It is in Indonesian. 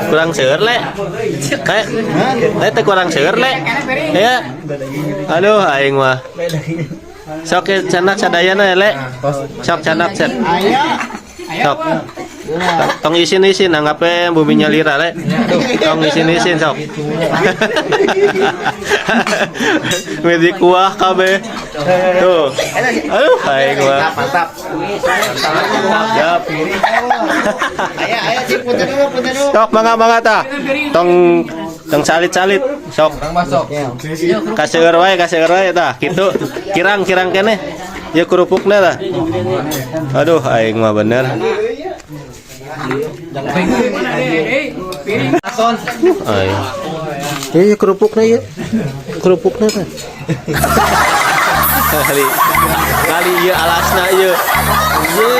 Kurang seur le. Teh kurang seur le. Ya. Aduh aing mah. Sok canak sadayana le. Sok canak set. Sok. Tong isin anggape buminya lira le. Tong isin sok. Medi kuah kabeh. Tuh. Aduh aing mah. Mantap. Siap. Aya punten dulu. Sok mangga tah. Tong salit-salit sok. Kaseur wae tah. Kitu kirang keneh. Ya kerupukna tah. Aduh aing mah bener. Ayo. Ya kerupukna ya. Kerupukna tah. Kali ieu alasna ieu. Ye.